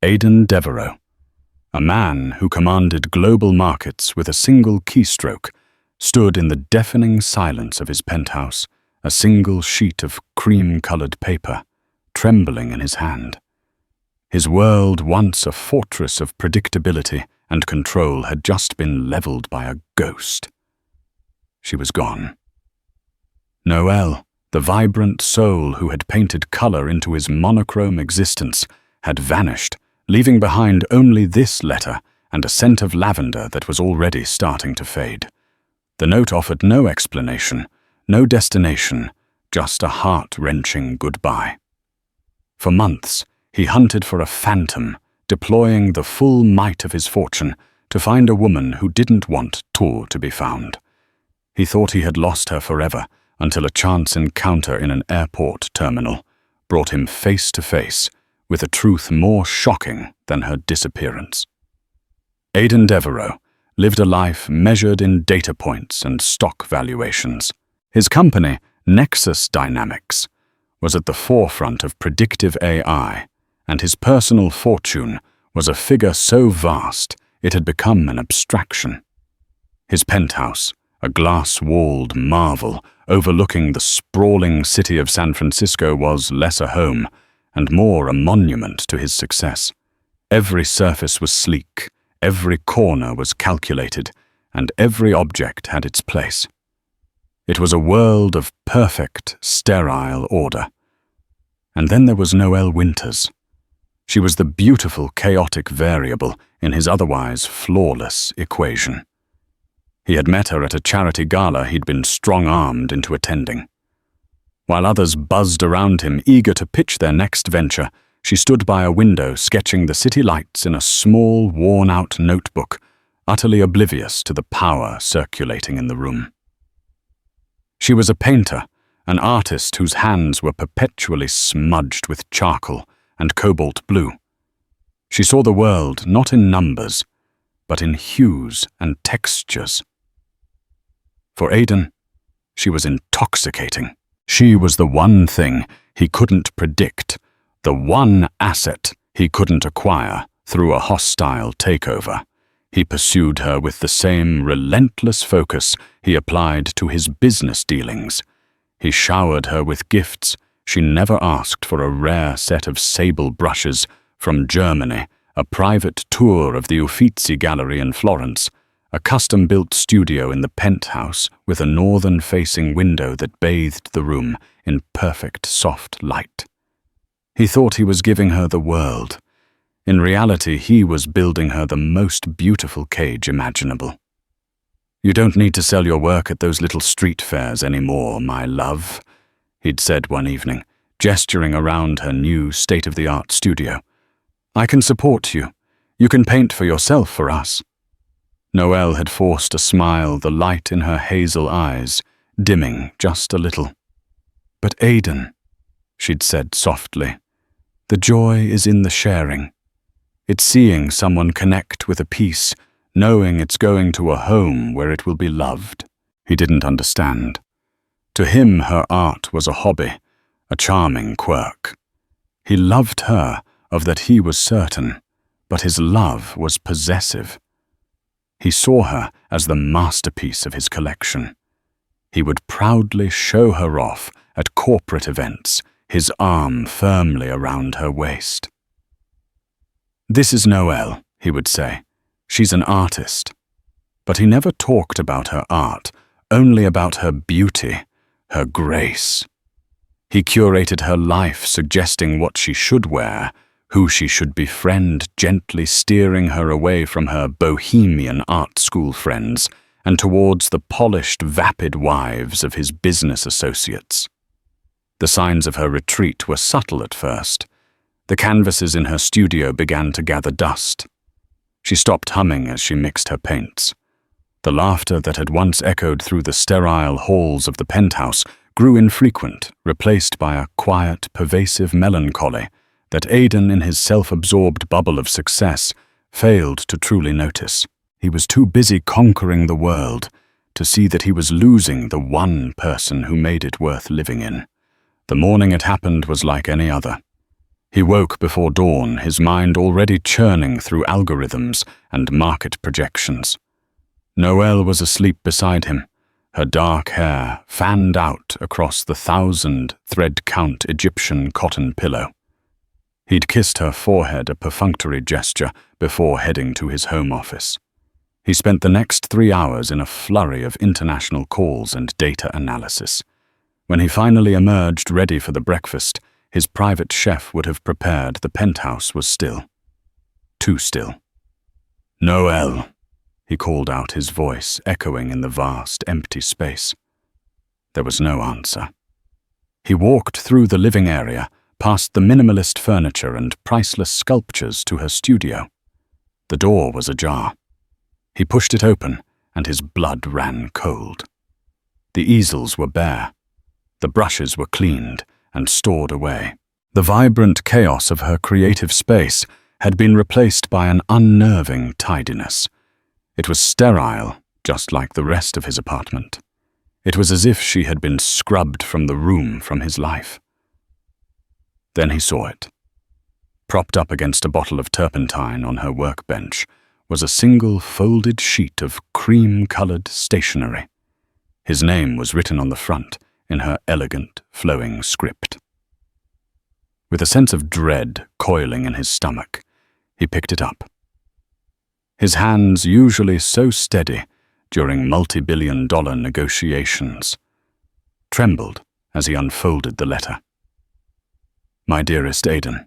Aidan Devereaux, a man who commanded global markets with a single keystroke, stood in the deafening silence of his penthouse, a single sheet of cream-colored paper, trembling in his hand. His world, once a fortress of predictability and control, had just been leveled by a ghost. She was gone. Noelle, the vibrant soul who had painted color into his monochrome existence, had vanished, leaving behind only this letter and a scent of lavender that was already starting to fade. The note offered no explanation, no destination, just a heart-wrenching goodbye. For months, he hunted for a phantom, deploying the full might of his fortune to find a woman who didn't want Tor to be found. He thought he had lost her forever until a chance encounter in an airport terminal brought him face to face with a truth more shocking than her disappearance. Aidan Devereaux lived a life measured in data points and stock valuations. His company, Nexus Dynamics, was at the forefront of predictive AI, and his personal fortune was a figure so vast it had become an abstraction. His penthouse, a glass-walled marvel overlooking the sprawling city of San Francisco, was less a home and more a monument to his success. Every surface was sleek, every corner was calculated, and every object had its place. It was a world of perfect, sterile order. And then there was Noelle Winters. She was the beautiful, chaotic variable in his otherwise flawless equation. He had met her at a charity gala he'd been strong-armed into attending. While others buzzed around him, eager to pitch their next venture, she stood by a window sketching the city lights in a small, worn-out notebook, utterly oblivious to the power circulating in the room. She was a painter, an artist whose hands were perpetually smudged with charcoal and cobalt blue. She saw the world not in numbers, but in hues and textures. For Aidan, she was intoxicating. She was the one thing he couldn't predict, the one asset he couldn't acquire through a hostile takeover. He pursued her with the same relentless focus he applied to his business dealings. He showered her with gifts. She never asked for a rare set of sable brushes from Germany, a private tour of the Uffizi Gallery in Florence, a custom-built studio in the penthouse with a northern-facing window that bathed the room in perfect soft light. He thought he was giving her the world. In reality, he was building her the most beautiful cage imaginable. "You don't need to sell your work at those little street fairs anymore, my love," he'd said one evening, gesturing around her new state-of-the-art studio. "I can support you. You can paint for yourself for us." Noelle had forced a smile, the light in her hazel eyes dimming just a little. "But Aidan," she'd said softly, "the joy is in the sharing. It's seeing someone connect with a piece, knowing it's going to a home where it will be loved." He didn't understand. To him, her art was a hobby, a charming quirk. He loved her, of that he was certain, but his love was possessive. He saw her as the masterpiece of his collection. He would proudly show her off at corporate events, his arm firmly around her waist. "This is Noelle," he would say. "She's an artist." But he never talked about her art, only about her beauty, her grace. He curated her life, suggesting what she should wear, who she should befriend, gently steering her away from her bohemian art school friends and towards the polished, vapid wives of his business associates. The signs of her retreat were subtle at first. The canvases in her studio began to gather dust. She stopped humming as she mixed her paints. The laughter that had once echoed through the sterile halls of the penthouse grew infrequent, replaced by a quiet, pervasive melancholy that Aidan, in his self-absorbed bubble of success, failed to truly notice. He was too busy conquering the world to see that he was losing the one person who made it worth living in. The morning it happened was like any other. He woke before dawn, his mind already churning through algorithms and market projections. Noelle was asleep beside him, her dark hair fanned out across the 1,000-thread-count Egyptian cotton pillow. He'd kissed her forehead, a perfunctory gesture, before heading to his home office. He spent the next 3 hours in a flurry of international calls and data analysis. When he finally emerged ready for the breakfast, his private chef would have prepared, the penthouse was still. Too still. "Noelle," he called out, his voice echoing in the vast, empty space. There was no answer. He walked through the living area, past the minimalist furniture and priceless sculptures to her studio. The door was ajar. He pushed it open, and his blood ran cold. The easels were bare. The brushes were cleaned and stored away. The vibrant chaos of her creative space had been replaced by an unnerving tidiness. It was sterile, just like the rest of his apartment. It was as if she had been scrubbed from the room from his life. Then he saw it. Propped up against a bottle of turpentine on her workbench was a single folded sheet of cream-colored stationery. His name was written on the front in her elegant, flowing script. With a sense of dread coiling in his stomach, he picked it up. His hands, usually so steady during multi-billion-dollar negotiations, trembled as he unfolded the letter. "My dearest Aidan,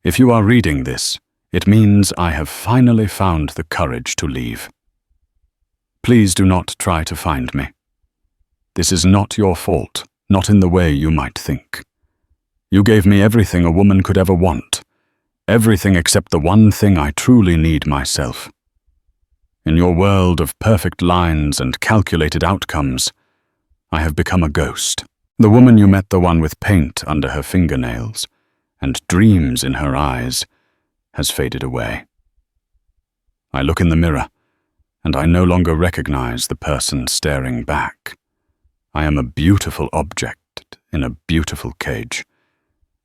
if you are reading this, it means I have finally found the courage to leave. Please do not try to find me. This is not your fault, not in the way you might think. You gave me everything a woman could ever want, everything except the one thing I truly need myself. In your world of perfect lines and calculated outcomes, I have become a ghost. The woman you met, the one with paint under her fingernails and dreams in her eyes, has faded away. I look in the mirror, and I no longer recognize the person staring back. I am a beautiful object in a beautiful cage,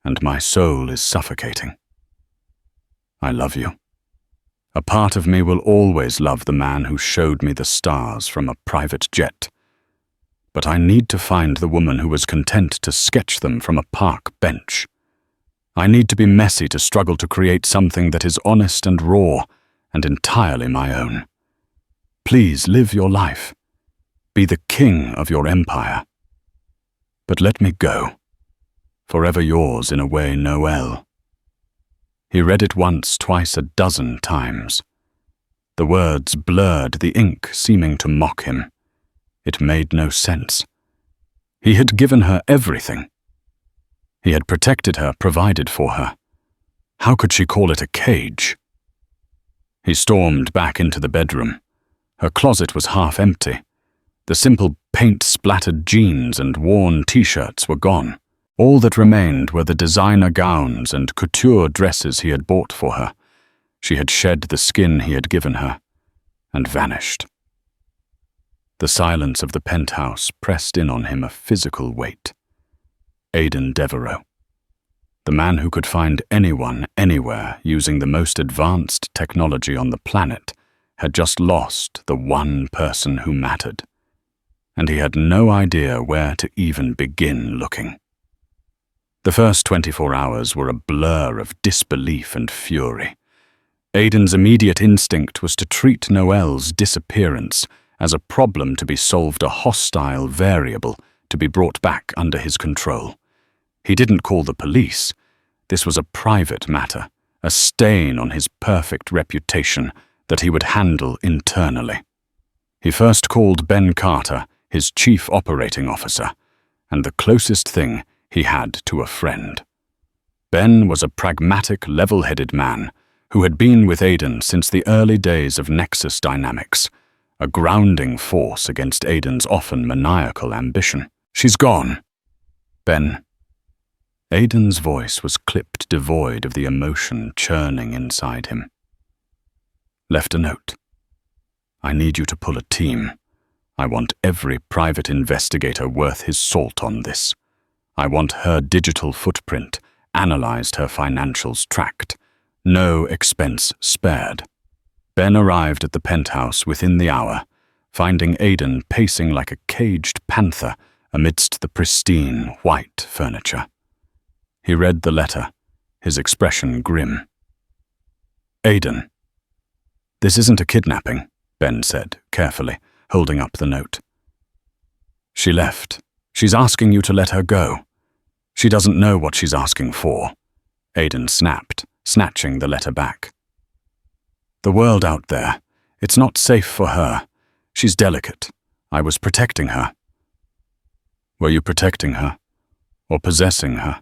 and my soul is suffocating. I love you. A part of me will always love the man who showed me the stars from a private jet. But I need to find the woman who was content to sketch them from a park bench. I need to be messy to struggle to create something that is honest and raw and entirely my own. Please live your life. Be the king of your empire. But let me go. Forever yours in a way, Noelle." He read it once, twice, 12 times. The words blurred, the ink seeming to mock him. It made no sense. He had given her everything. He had protected her, provided for her. How could she call it a cage? He stormed back into the bedroom. Her closet was half empty. The simple paint-splattered jeans and worn t-shirts were gone. All that remained were the designer gowns and couture dresses he had bought for her. She had shed the skin he had given her and vanished. The silence of the penthouse pressed in on him a physical weight. Aidan Devereaux, the man who could find anyone, anywhere, using the most advanced technology on the planet, had just lost the one person who mattered, and he had no idea where to even begin looking. The first 24 hours were a blur of disbelief and fury. Aidan's immediate instinct was to treat Noelle's disappearance as a problem to be solved, a hostile variable to be brought back under his control. He didn't call the police. This was a private matter, a stain on his perfect reputation that he would handle internally. He first called Ben Carter, his chief operating officer, and the closest thing he had to a friend. Ben was a pragmatic, level-headed man who had been with Aidan since the early days of Nexus Dynamics, a grounding force against Aidan's often maniacal ambition. "She's gone, Ben." Aidan's voice was clipped, devoid of the emotion churning inside him. "Left a note. I need you to pull a team. I want every private investigator worth his salt on this. I want her digital footprint analyzed her financials tracked, no expense spared. Ben arrived at the penthouse within the hour, finding Aidan pacing like a caged panther amidst the pristine, white furniture. He read the letter, his expression grim. "Aidan." "This isn't a kidnapping," Ben said, carefully, holding up the note. "She left. She's asking you to let her go. She doesn't know what she's asking for," Aidan snapped, snatching the letter back. "The world out there, it's not safe for her. She's delicate. I was protecting her." "Were you protecting her? Or possessing her?"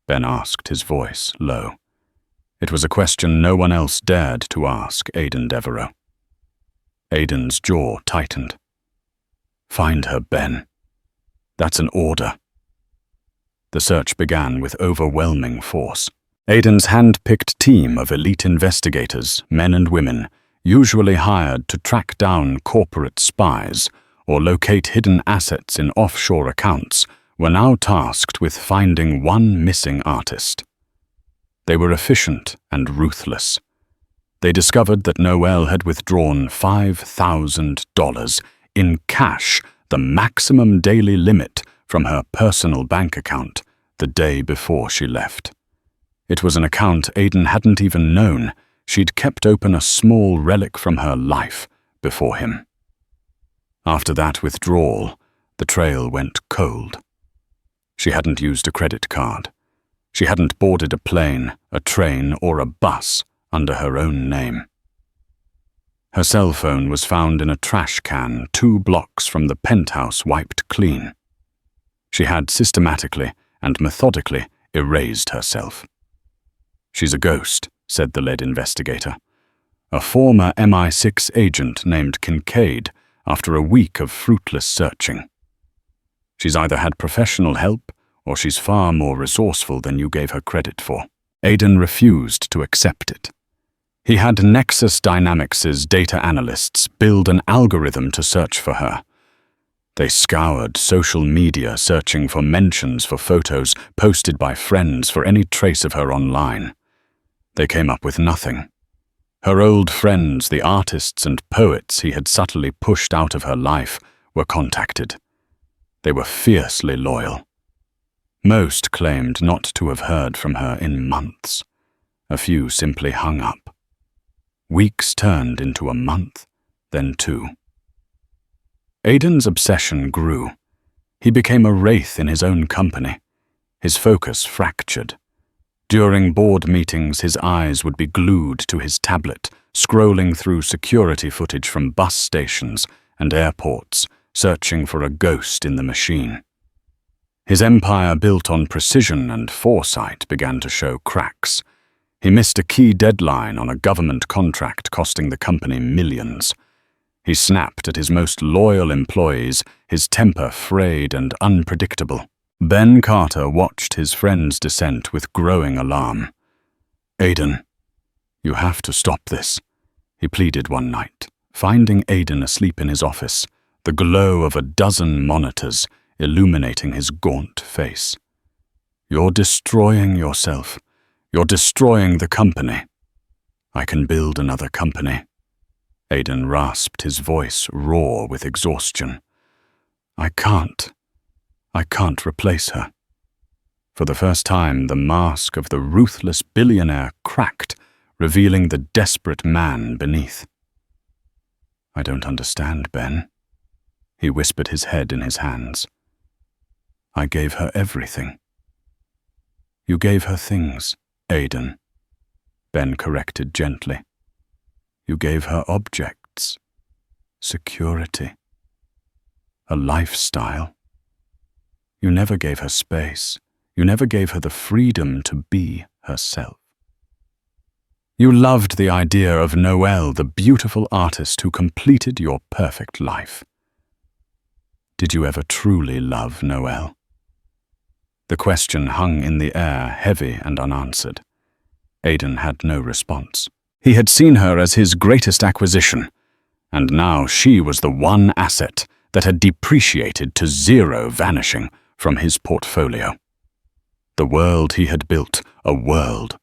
Ben asked, his voice low. It was a question no one else dared to ask Aidan Devereaux. Aidan's jaw tightened. "Find her, Ben. That's an order." The search began with overwhelming force. Aidan's hand-picked team of elite investigators, men and women, usually hired to track down corporate spies or locate hidden assets in offshore accounts, were now tasked with finding one missing artist. They were efficient and ruthless. They discovered that Noelle had withdrawn $5,000 in cash, the maximum daily limit, from her personal bank account the day before she left. It was an account Aidan hadn't even known. She'd kept open a small relic from her life before him. After that withdrawal, the trail went cold. She hadn't used a credit card. She hadn't boarded a plane, a train, or a bus under her own name. Her cell phone was found in a trash can 2 blocks from the penthouse, wiped clean. She had systematically and methodically erased herself. "She's a ghost," said the lead investigator. "A former MI6 agent named Kincaid after a week of fruitless searching. She's either had professional help or she's far more resourceful than you gave her credit for." Aidan refused to accept it. He had Nexus Dynamics' data analysts build an algorithm to search for her. They scoured social media searching for mentions for photos posted by friends for any trace of her online. They came up with nothing. Her old friends, the artists and poets he had subtly pushed out of her life, were contacted. They were fiercely loyal. Most claimed not to have heard from her in months. A few simply hung up. Weeks turned into a month, then 2. Aidan's obsession grew. He became a wraith in his own company. His focus fractured. During board meetings, his eyes would be glued to his tablet, scrolling through security footage from bus stations and airports, searching for a ghost in the machine. His empire built on precision and foresight began to show cracks. He missed a key deadline on a government contract costing the company millions. He snapped at his most loyal employees, his temper frayed and unpredictable. Ben Carter watched his friend's descent with growing alarm. "Aidan, you have to stop this," he pleaded one night, finding Aidan asleep in his office, the glow of a dozen monitors illuminating his gaunt face. "You're destroying yourself. You're destroying the company." "I can build another company." Aidan rasped, his voice raw with exhaustion. I can't replace her." For the first time, the mask of the ruthless billionaire cracked, revealing the desperate man beneath. "I don't understand, Ben." He whispered, his head in his hands. "I gave her everything." "You gave her things, Aidan," Ben corrected gently. "You gave her objects, security, a lifestyle. You never gave her space. You never gave her the freedom to be herself. You loved the idea of Noelle, the beautiful artist who completed your perfect life. Did you ever truly love Noelle?" The question hung in the air, heavy and unanswered. Aidan had no response. He had seen her as his greatest acquisition, and now she was the one asset that had depreciated to zero, vanishing from his portfolio. The world he had built, a world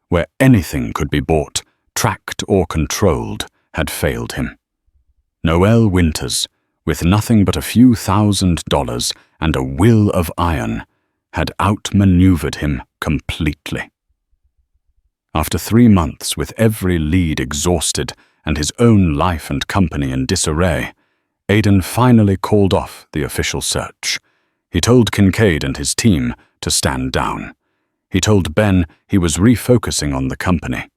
where anything could be bought, tracked or controlled, had failed him. Noelle Winters, with nothing but a few $1,000s and a will of iron, had outmaneuvered him completely. After 3 months, with every lead exhausted and his own life and company in disarray, Aidan finally called off the official search. He told Kincaid and his team to stand down. He told Ben he was refocusing on the company.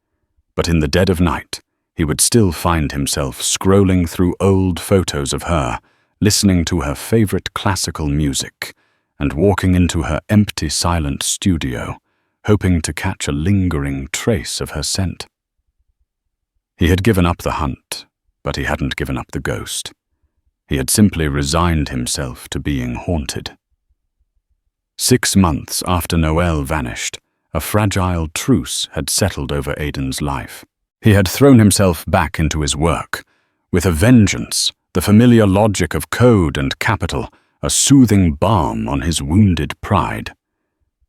But in the dead of night, he would still find himself scrolling through old photos of her, listening to her favorite classical music, and walking into her empty, silent studio, hoping to catch a lingering trace of her scent. He had given up the hunt, but he hadn't given up the ghost. He had simply resigned himself to being haunted. 6 months after Noelle vanished, a fragile truce had settled over Aidan's life. He had thrown himself back into his work, with a vengeance, the familiar logic of code and capital, a soothing balm on his wounded pride.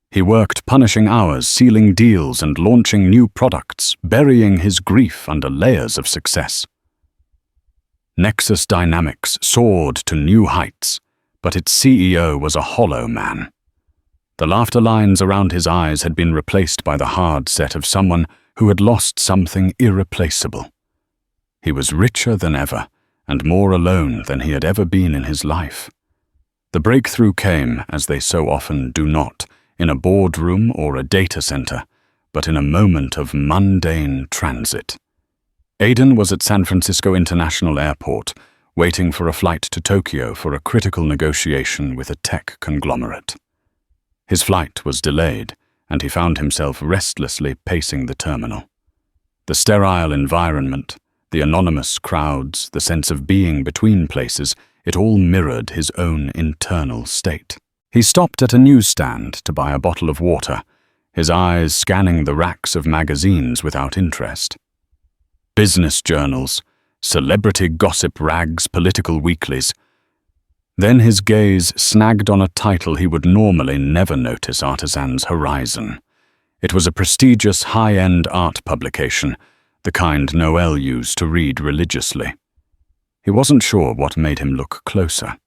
He worked punishing hours, sealing deals and launching new products, burying his grief under layers of success. Nexus Dynamics soared to new heights, but its CEO was a hollow man. The laughter lines around his eyes had been replaced by the hard set of someone who had lost something irreplaceable. He was richer than ever, and more alone than he had ever been in his life. The breakthrough came, as they so often do not, in a boardroom or a data center, but in a moment of mundane transit. Aidan was at San Francisco International Airport, waiting for a flight to Tokyo for a critical negotiation with a tech conglomerate. His flight was delayed, and he found himself restlessly pacing the terminal. The sterile environment, the anonymous crowds, the sense of being between places, it all mirrored his own internal state. He stopped at a newsstand to buy a bottle of water, his eyes scanning the racks of magazines without interest. Business journals, celebrity gossip rags, political weeklies. Then his gaze snagged on a title he would normally never notice Artisan's horizon. It was a prestigious high-end art publication, the kind Noelle used to read religiously. He wasn't sure what made him look closer.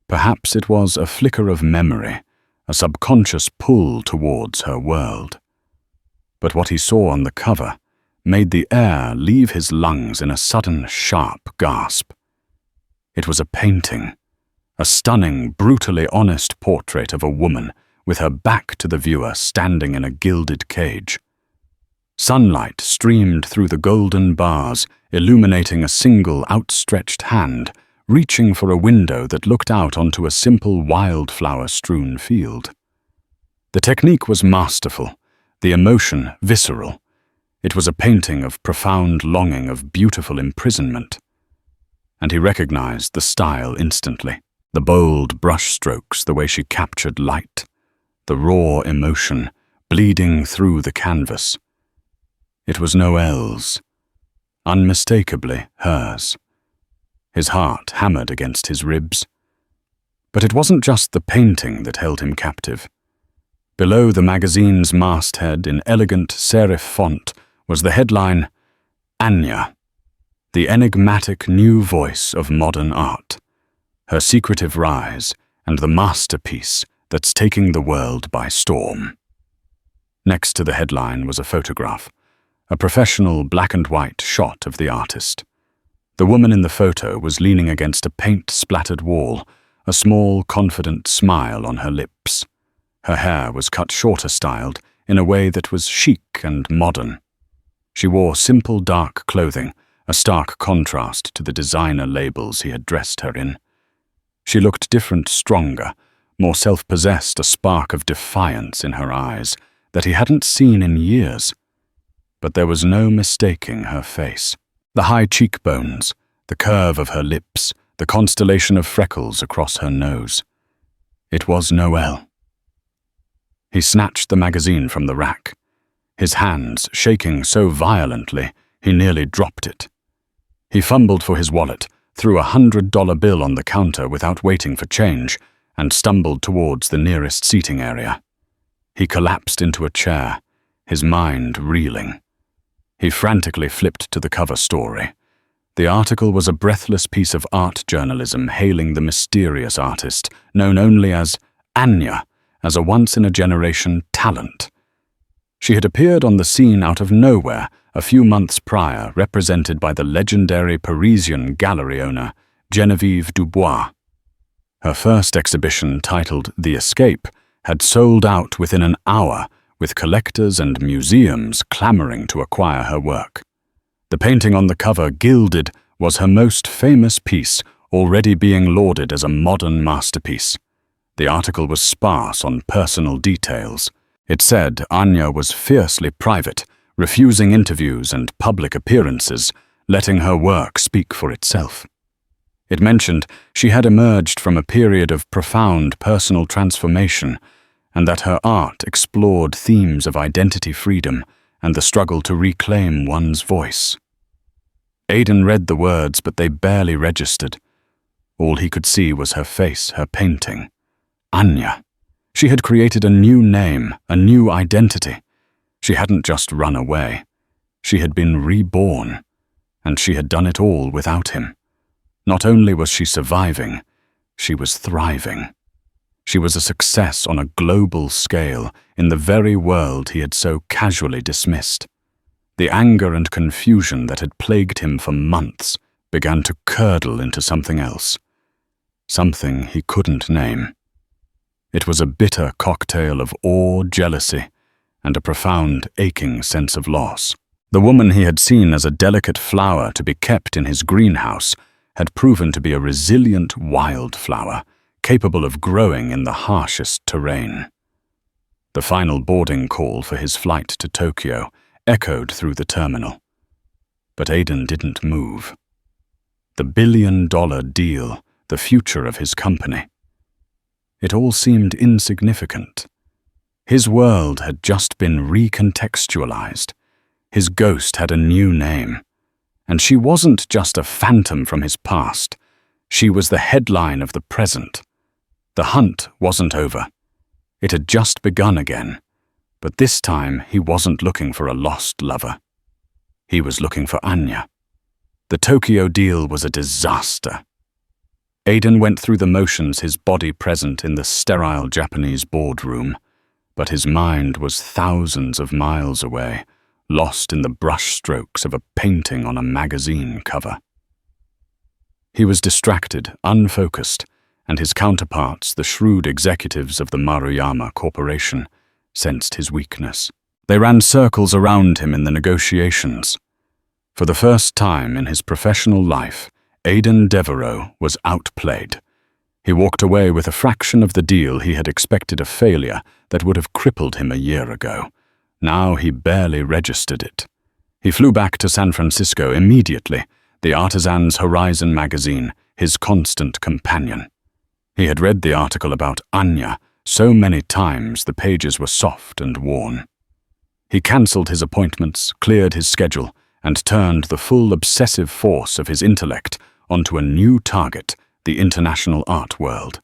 Perhaps it was a flicker of memory, a subconscious pull towards her world. But what he saw on the cover made the air leave his lungs in a sudden, sharp gasp. It was a painting. A stunning, brutally honest portrait of a woman with her back to the viewer standing in a gilded cage. Sunlight streamed through the golden bars, illuminating a single outstretched hand, reaching for a window that looked out onto a simple wildflower-strewn field. The technique was masterful, the emotion visceral. It was a painting of profound longing, of beautiful imprisonment. And he recognized the style instantly. The bold brushstrokes, the way she captured light, the raw emotion bleeding through the canvas. It was Noelle's, unmistakably hers. His heart hammered against his ribs. But it wasn't just the painting that held him captive. Below the magazine's masthead, in elegant serif font, was the headline, Anya, the enigmatic new voice of modern art. Her secretive rise, and the masterpiece that's taking the world by storm. Next to the headline was a photograph, a professional black-and-white shot of the artist. The woman in the photo was leaning against a paint-splattered wall, a small, confident smile on her lips. Her hair was cut shorter styled in a way that was chic and modern. She wore simple dark clothing, a stark contrast to the designer labels he had dressed her in. She looked different, stronger, more self-possessed, a spark of defiance in her eyes that he hadn't seen in years. But there was no mistaking her face. The high cheekbones, the curve of her lips, the constellation of freckles across her nose. It was Noelle. He snatched the magazine from the rack, his hands shaking so violently he nearly dropped it. He fumbled for his wallet, threw $100 bill on the counter without waiting for change, and stumbled towards the nearest seating area. He collapsed into a chair, his mind reeling. He frantically flipped to the cover story. The article was a breathless piece of art journalism hailing the mysterious artist, known only as Anya, as a once-in-a-generation talent. She had appeared on the scene out of nowhere a few months prior, represented by the legendary Parisian gallery owner, Geneviève Dubois. Her first exhibition, titled The Escape, had sold out within an hour, with collectors and museums clamoring to acquire her work. The painting on the cover, Gilded, was her most famous piece, already being lauded as a modern masterpiece. The article was sparse on personal details. It said Anya was fiercely private, refusing interviews and public appearances, letting her work speak for itself. It mentioned she had emerged from a period of profound personal transformation, and that her art explored themes of identity freedom and the struggle to reclaim one's voice. Aidan read the words, but they barely registered. All he could see was her face, her painting. Anya. She had created a new name, a new identity. She hadn't just run away. She had been reborn, and she had done it all without him. Not only was she surviving, she was thriving. She was a success on a global scale in the very world he had so casually dismissed. The anger and confusion that had plagued him for months began to curdle into something else. Something he couldn't name. It was a bitter cocktail of awe, jealousy, and a profound, aching sense of loss. The woman he had seen as a delicate flower to be kept in his greenhouse had proven to be a resilient wildflower, capable of growing in the harshest terrain. The final boarding call for his flight to Tokyo echoed through the terminal. But Aidan didn't move. The billion-dollar deal, the future of his company. It all seemed insignificant. His world had just been recontextualized. His ghost had a new name. And she wasn't just a phantom from his past. She was the headline of the present. The hunt wasn't over. It had just begun again. But this time he wasn't looking for a lost lover. He was looking for Anya. The Tokyo deal was a disaster. Aidan went through the motions, his body present in the sterile Japanese boardroom, but his mind was thousands of miles away, lost in the brushstrokes of a painting on a magazine cover. He was distracted, unfocused, and his counterparts, the shrewd executives of the Maruyama Corporation, sensed his weakness. They ran circles around him in the negotiations. For the first time in his professional life, Aidan Devereaux was outplayed. He walked away with a fraction of the deal he had expected a failure that would have crippled him a year ago. Now he barely registered it. He flew back to San Francisco immediately, the Artisan's Horizon magazine, his constant companion. He had read the article about Anya so many times the pages were soft and worn. He cancelled his appointments, cleared his schedule, and turned the full obsessive force of his intellect onto a new target, the international art world.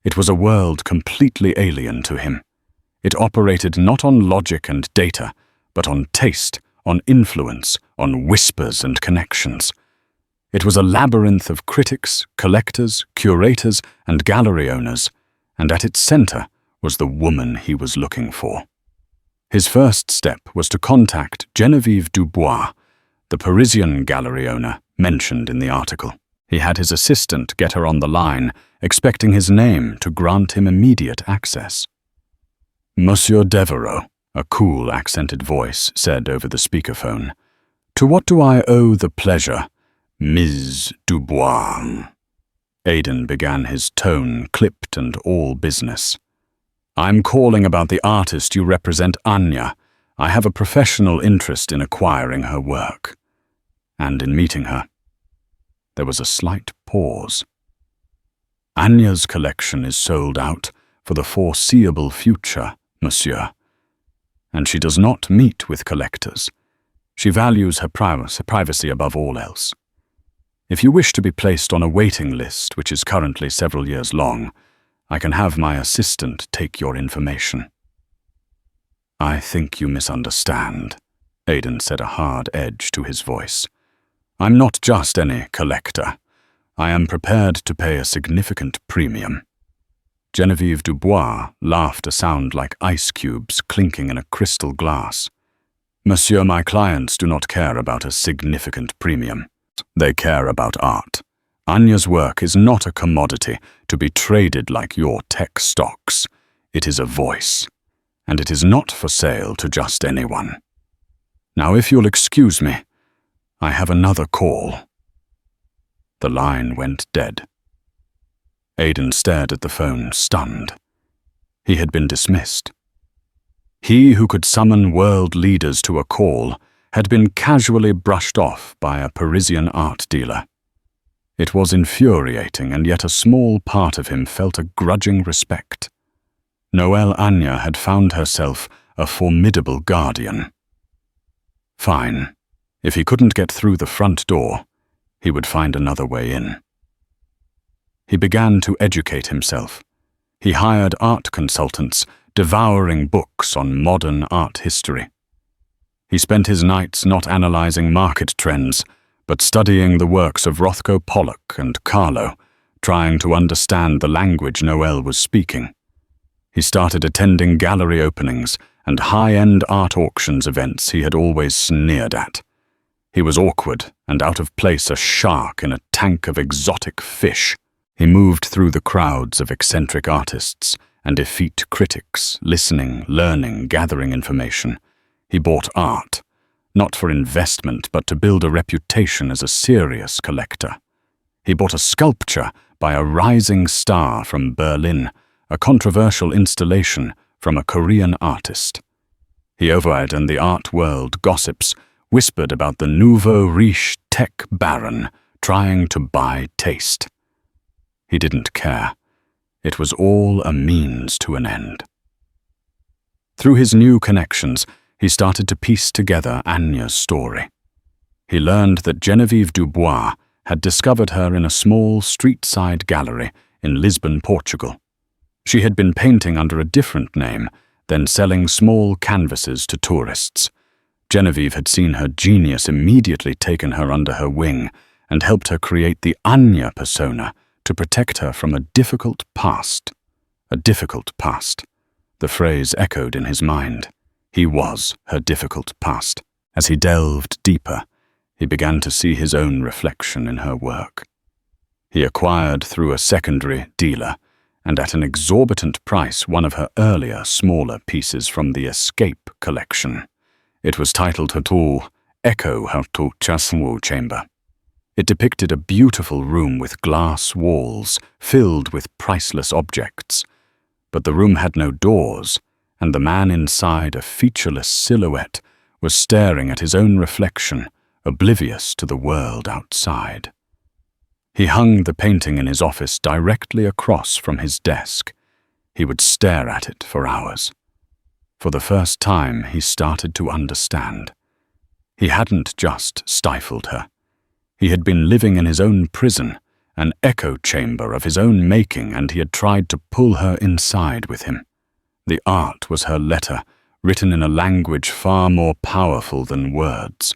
It was a world completely alien to him. It operated not on logic and data, but on taste, on influence, on whispers and connections. It was a labyrinth of critics, collectors, curators, and gallery owners, and at its center was the woman he was looking for. His first step was to contact Geneviève Dubois, the Parisian gallery owner mentioned in the article. He had his assistant get her on the line, expecting his name to grant him immediate access. Monsieur Devereaux, a cool, accented voice said over the speakerphone, "To what do I owe the pleasure, Ms. Dubois?" Aidan began, his tone clipped and all business. "I'm calling about the artist you represent, Anya. I have a professional interest in acquiring her work, and in meeting her." There was a slight pause. "Anya's collection is sold out for the foreseeable future, monsieur, and she does not meet with collectors. She values her privacy above all else. If you wish to be placed on a waiting list, which is currently several years long, I can have my assistant take your information." "I think you misunderstand," Aidan said, a hard edge to his voice. "I'm not just any collector. I am prepared to pay a significant premium." Genevieve Dubois laughed a sound like ice cubes clinking in a crystal glass. "Monsieur, my clients do not care about a significant premium. They care about art. Anya's work is not a commodity to be traded like your tech stocks. It is a voice, and it is not for sale to just anyone. Now, if you'll excuse me, I have another call." The line went dead. Aidan stared at the phone, stunned. He had been dismissed. He who could summon world leaders to a call had been casually brushed off by a Parisian art dealer. It was infuriating, and yet a small part of him felt a grudging respect. Noelle Anya had found herself a formidable guardian. Fine. If he couldn't get through the front door, he would find another way in. He began to educate himself. He hired art consultants, devouring books on modern art history. He spent his nights not analyzing market trends, but studying the works of Rothko Pollock and Carlo, trying to understand the language Noelle was speaking. He started attending gallery openings and high-end art auctions events he had always sneered at. He was awkward and out of place, a shark in a tank of exotic fish. He moved through the crowds of eccentric artists and effete critics, listening, learning, gathering information. He bought art, not for investment, but to build a reputation as a serious collector. He bought a sculpture by a rising star from Berlin, a controversial installation from a Korean artist. He overheard in the art world gossips, whispered about the nouveau riche tech baron trying to buy taste. He didn't care. It was all a means to an end. Through his new connections, he started to piece together Anya's story. He learned that Genevieve Dubois had discovered her in a small street-side gallery in Lisbon, Portugal. She had been painting under a different name, then selling small canvases to tourists. Genevieve had seen her genius, immediately taken her under her wing, and helped her create the Anya persona to protect her from a difficult past. A difficult past. The phrase echoed in his mind. He was her difficult past. As he delved deeper, he began to see his own reflection in her work. He acquired through a secondary dealer, and at an exorbitant price, one of her earlier, smaller pieces from the Escape collection. It was titled Hatul Echo Hatu Chaswu Chamber. It depicted a beautiful room with glass walls filled with priceless objects. But the room had no doors, and the man inside, a featureless silhouette, was staring at his own reflection, oblivious to the world outside. He hung the painting in his office directly across from his desk. He would stare at it for hours. For the first time, he started to understand. He hadn't just stifled her. He had been living in his own prison, an echo chamber of his own making, and he had tried to pull her inside with him. The art was her letter, written in a language far more powerful than words.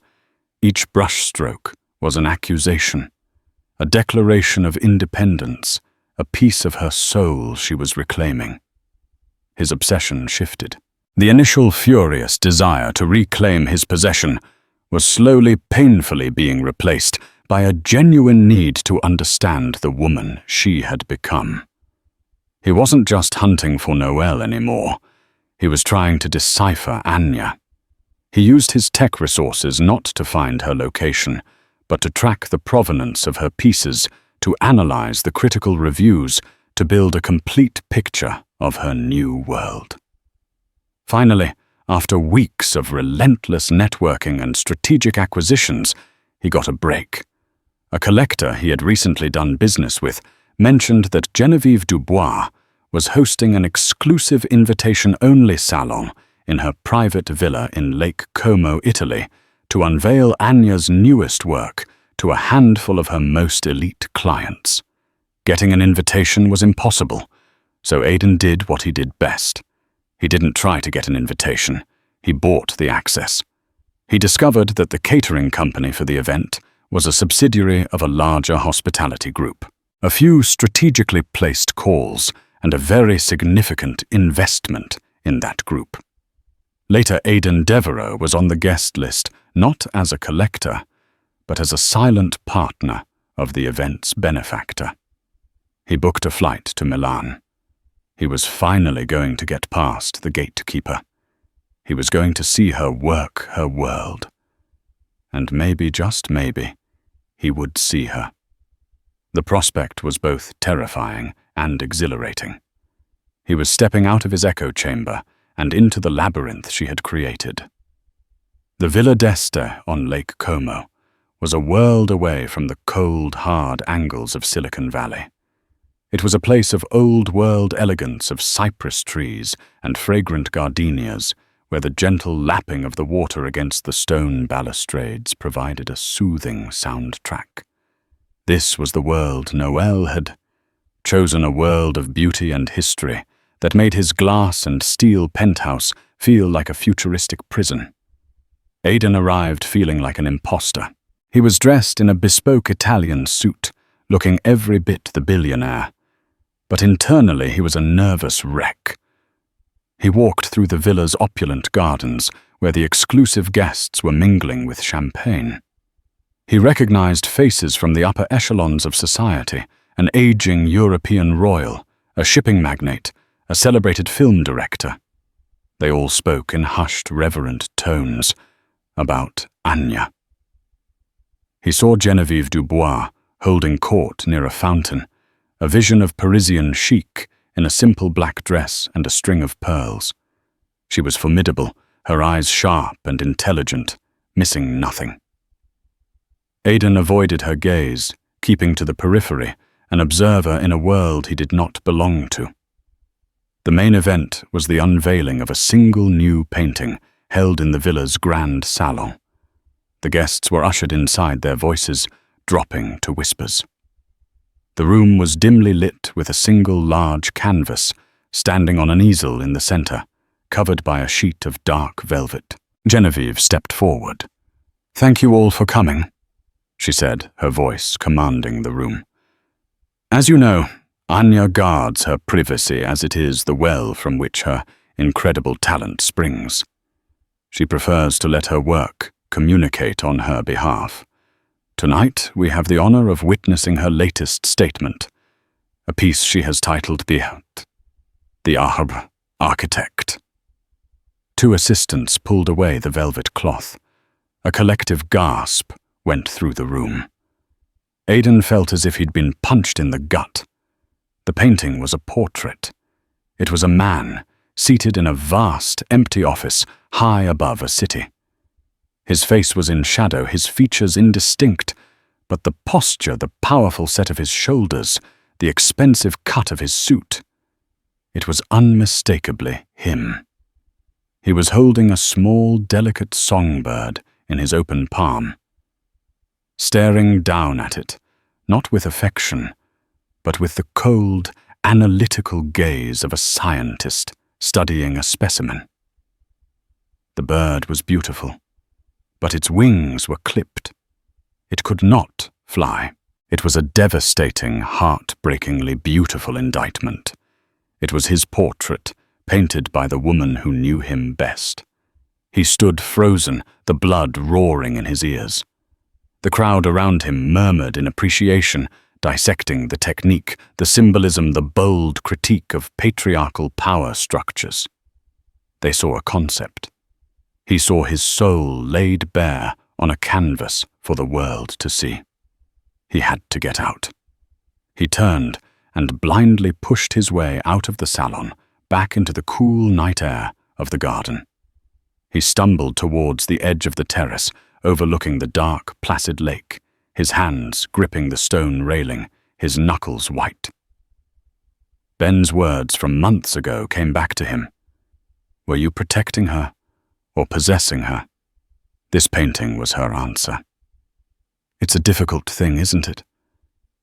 Each brushstroke was an accusation, a declaration of independence, a piece of her soul she was reclaiming. His obsession shifted. The initial furious desire to reclaim his possession was slowly, painfully being replaced by a genuine need to understand the woman she had become. He wasn't just hunting for Noelle anymore. He was trying to decipher Anya. He used his tech resources not to find her location, but to track the provenance of her pieces, to analyze the critical reviews, to build a complete picture of her new world. Finally, after weeks of relentless networking and strategic acquisitions, he got a break. A collector he had recently done business with mentioned that Genevieve Dubois was hosting an exclusive invitation-only salon in her private villa in Lake Como, Italy, to unveil Anya's newest work to a handful of her most elite clients. Getting an invitation was impossible, so Aidan did what he did best. He didn't try to get an invitation. He bought the access. He discovered that the catering company for the event was a subsidiary of a larger hospitality group. A few strategically placed calls and a very significant investment in that group. Later, Aidan Devereaux was on the guest list not as a collector, but as a silent partner of the event's benefactor. He booked a flight to Milan. He was finally going to get past the gatekeeper. He was going to see her work her world. And maybe, just maybe, he would see her. The prospect was both terrifying and exhilarating. He was stepping out of his echo chamber and into the labyrinth she had created. The Villa d'Este on Lake Como was a world away from the cold, hard angles of Silicon Valley. It was a place of old-world elegance of cypress trees and fragrant gardenias, where the gentle lapping of the water against the stone balustrades provided a soothing soundtrack. This was the world Noelle had chosen, a world of beauty and history that made his glass and steel penthouse feel like a futuristic prison. Aidan arrived feeling like an imposter. He was dressed in a bespoke Italian suit, looking every bit the billionaire. But internally he was a nervous wreck. He walked through the villa's opulent gardens, where the exclusive guests were mingling with champagne. He recognized faces from the upper echelons of society, an aging European royal, a shipping magnate, a celebrated film director. They all spoke in hushed, reverent tones about Anya. He saw Geneviève Dubois holding court near a fountain, a vision of Parisian chic in a simple black dress and a string of pearls. She was formidable, her eyes sharp and intelligent, missing nothing. Aidan avoided her gaze, keeping to the periphery, an observer in a world he did not belong to. The main event was the unveiling of a single new painting held in the villa's grand salon. The guests were ushered inside, their voices dropping to whispers. The room was dimly lit with a single large canvas standing on an easel in the center, covered by a sheet of dark velvet. Geneviève stepped forward. "Thank you all for coming," she said, her voice commanding the room. "As you know, Anya guards her privacy as it is the well from which her incredible talent springs. She prefers to let her work communicate on her behalf. Tonight, we have the honor of witnessing her latest statement, a piece she has titled The Architect. Two assistants pulled away the velvet cloth. A collective gasp went through the room. Aidan felt as if he'd been punched in the gut. The painting was a portrait. It was a man, seated in a vast, empty office high above a city. His face was in shadow, his features indistinct, but the posture, the powerful set of his shoulders, the expensive cut of his suit. It was unmistakably him. He was holding a small, delicate songbird in his open palm, staring down at it, not with affection, but with the cold, analytical gaze of a scientist studying a specimen. The bird was beautiful, but its wings were clipped. It could not fly. It was a devastating, heart-breakingly beautiful indictment. It was his portrait, painted by the woman who knew him best. He stood frozen, the blood roaring in his ears. The crowd around him murmured in appreciation, dissecting the technique, the symbolism, the bold critique of patriarchal power structures. They saw a concept. He saw his soul laid bare on a canvas for the world to see. He had to get out. He turned and blindly pushed his way out of the salon, back into the cool night air of the garden. He stumbled towards the edge of the terrace, overlooking the dark, placid lake, his hands gripping the stone railing, his knuckles white. Ben's words from months ago came back to him. Were you protecting her or possessing her? This painting was her answer. It's a difficult thing, isn't it?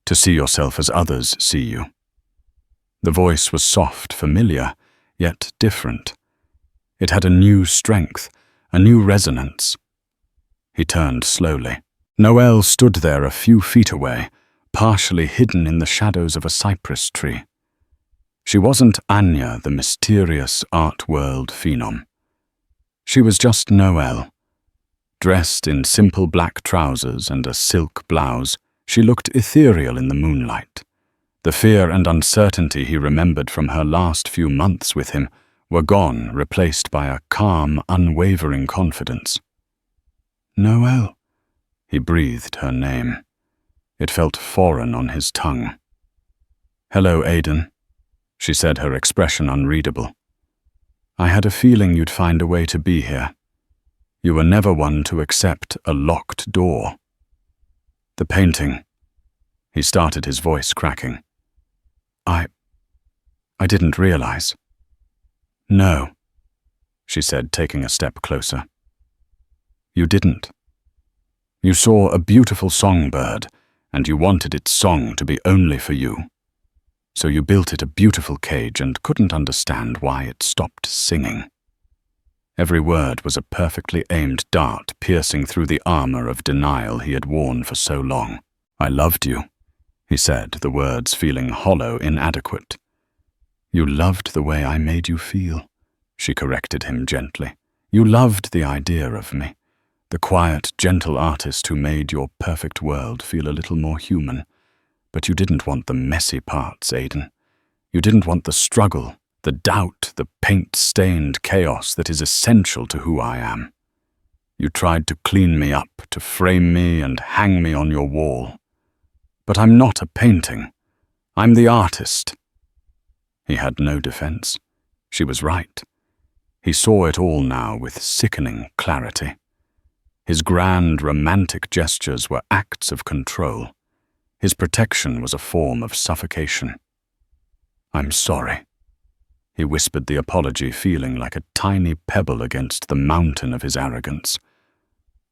To see yourself as others see you. The voice was soft, familiar, yet different. It had a new strength, a new resonance. He turned slowly. Noelle stood there a few feet away, partially hidden in the shadows of a cypress tree. She wasn't Anya, the mysterious art world phenom. She was just Noelle. Dressed in simple black trousers and a silk blouse, she looked ethereal in the moonlight. The fear and uncertainty he remembered from her last few months with him were gone, replaced by a calm, unwavering confidence. "Noelle," he breathed her name. It felt foreign on his tongue. "Hello, Aidan," she said, her expression unreadable. "I had a feeling you'd find a way to be here. You were never one to accept a locked door." "The painting," he started, his voice cracking. I didn't realize." "No," she said, taking a step closer. "You didn't. You saw a beautiful songbird, and you wanted its song to be only for you. So you built it a beautiful cage and couldn't understand why it stopped singing." Every word was a perfectly aimed dart piercing through the armor of denial he had worn for so long. "I loved you," he said, the words feeling hollow, inadequate. "You loved the way I made you feel," she corrected him gently. "You loved the idea of me, the quiet, gentle artist who made your perfect world feel a little more human. But you didn't want the messy parts, Aidan. You didn't want the struggle, the doubt, the paint-stained chaos that is essential to who I am. You tried to clean me up, to frame me and hang me on your wall. But I'm not a painting. I'm the artist." He had no defense. She was right. He saw it all now with sickening clarity. His grand, romantic gestures were acts of control. His protection was a form of suffocation. "I'm sorry," he whispered the apology, feeling like a tiny pebble against the mountain of his arrogance.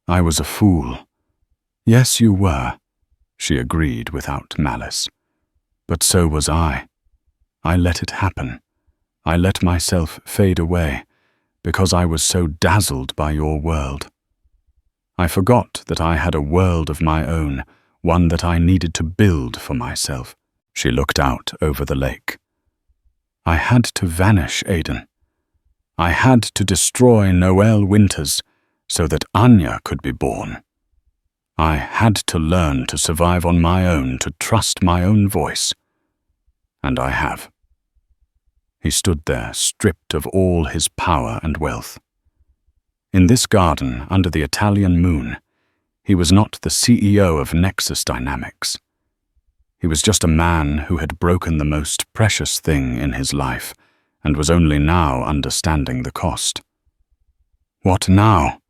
"I was a fool." "Yes, you were," she agreed without malice. "But so was I. I let it happen. I let myself fade away because I was so dazzled by your world. I forgot that I had a world of my own, one that I needed to build for myself." She looked out over the lake. "I had to vanish, Aidan. I had to destroy Noelle Winters so that Anya could be born. I had to learn to survive on my own, to trust my own voice. And I have." He stood there, stripped of all his power and wealth. In this garden, under the Italian moon, he was not the CEO of Nexus Dynamics. He was just a man who had broken the most precious thing in his life and was only now understanding the cost. "What now?"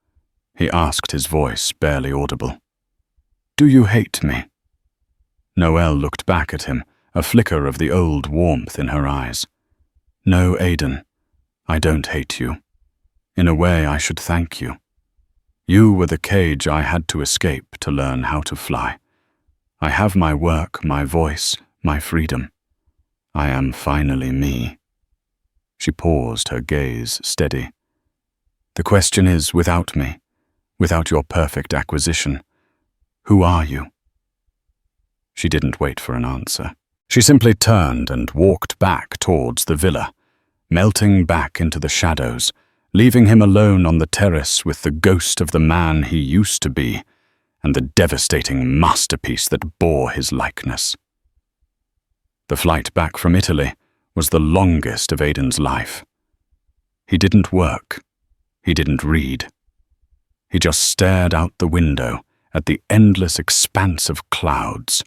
he asked, his voice barely audible. "Do you hate me?" Noelle looked back at him, a flicker of the old warmth in her eyes. "No, Aidan, I don't hate you. In a way, I should thank you. You were the cage I had to escape to learn how to fly. I have my work, my voice, my freedom. I am finally me." She paused, her gaze steady. "The question is, without me, without your perfect acquisition, who are you?" She didn't wait for an answer. She simply turned and walked back towards the villa, melting back into the shadows, leaving him alone on the terrace with the ghost of the man he used to be and the devastating masterpiece that bore his likeness. The flight back from Italy was the longest of Aidan's life. He didn't work. He didn't read. He just stared out the window at the endless expanse of clouds,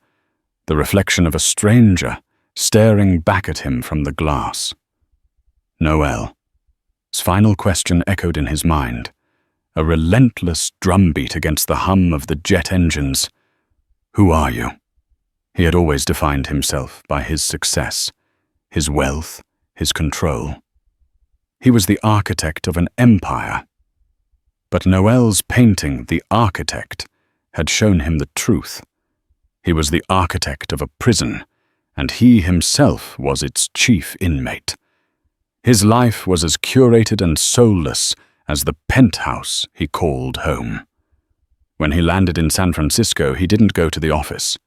the reflection of a stranger staring back at him from the glass. Noelle. His final question echoed in his mind, a relentless drumbeat against the hum of the jet engines. Who are you? He had always defined himself by his success, his wealth, his control. He was the architect of an empire. But Noelle's painting, The Architect, had shown him the truth. He was the architect of a prison, and he himself was its chief inmate. His life was as curated and soulless as the penthouse he called home. When he landed in San Francisco, he didn't go to the office.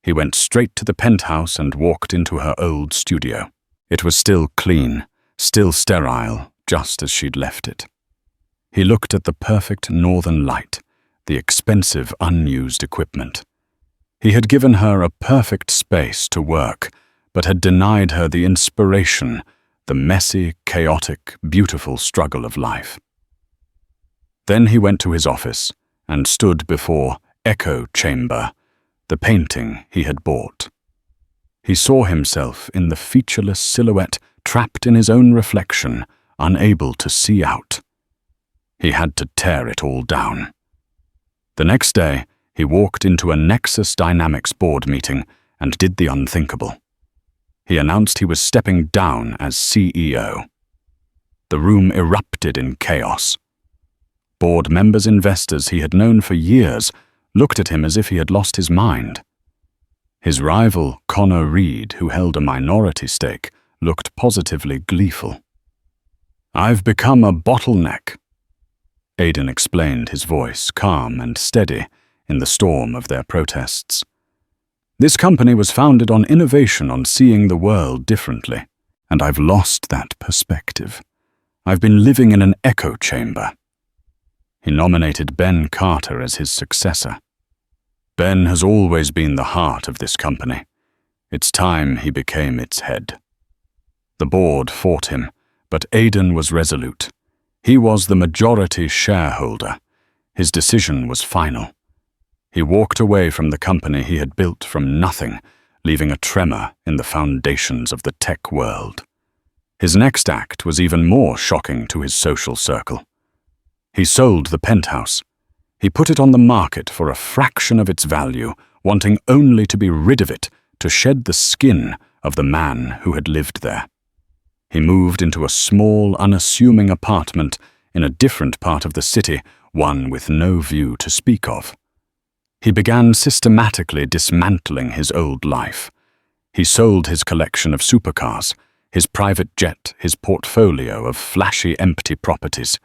He went straight to the penthouse and walked into her old studio. It was still clean, still sterile, just as she'd left it. He looked at the perfect northern light, the expensive unused equipment. He had given her a perfect space to work, but had denied her the inspiration, the messy, chaotic, beautiful struggle of life. Then he went to his office and stood before Echo Chamber, the painting he had bought. He saw himself in the featureless silhouette, trapped in his own reflection, unable to see out. He had to tear it all down. The next day, he walked into a Nexus Dynamics board meeting and did the unthinkable. He announced he was stepping down as CEO. The room erupted in chaos. Board members, investors he had known for years looked at him as if he had lost his mind. His rival, Connor Reed, who held a minority stake, looked positively gleeful. "I've become a bottleneck," Aidan explained, his voice calm and steady in the storm of their protests. "This company was founded on innovation, on seeing the world differently, and I've lost that perspective. I've been living in an echo chamber." He nominated Ben Carter as his successor. Ben has always been the heart of this company. It's time he became its head. The board fought him, but Aidan was resolute. He was the majority shareholder. His decision was final. He walked away from the company he had built from nothing, leaving a tremor in the foundations of the tech world. His next act was even more shocking to his social circle. He sold the penthouse. He put it on the market for a fraction of its value, wanting only to be rid of it, to shed the skin of the man who had lived there. He moved into a small, unassuming apartment in a different part of the city, one with no view to speak of. He began systematically dismantling his old life. He sold his collection of supercars, his private jet, his portfolio of flashy, empty properties.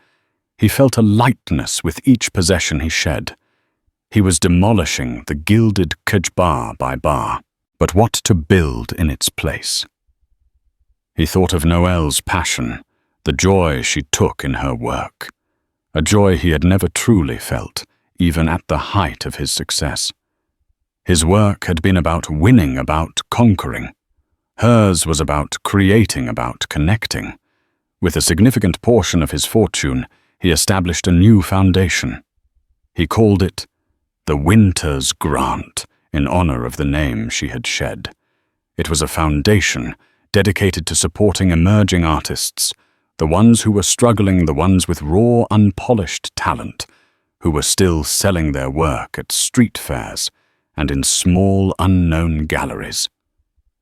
He felt a lightness with each possession he shed. He was demolishing the gilded Kaj bar by bar, but what to build in its place? He thought of Noelle's passion, the joy she took in her work, a joy he had never truly felt, even at the height of his success. His work had been about winning, about conquering. Hers was about creating, about connecting. With a significant portion of his fortune, he established a new foundation. He called it the Winter's Grant, in honor of the name she had shed. It was a foundation dedicated to supporting emerging artists, the ones who were struggling, the ones with raw, unpolished talent, who were still selling their work at street fairs and in small, unknown galleries.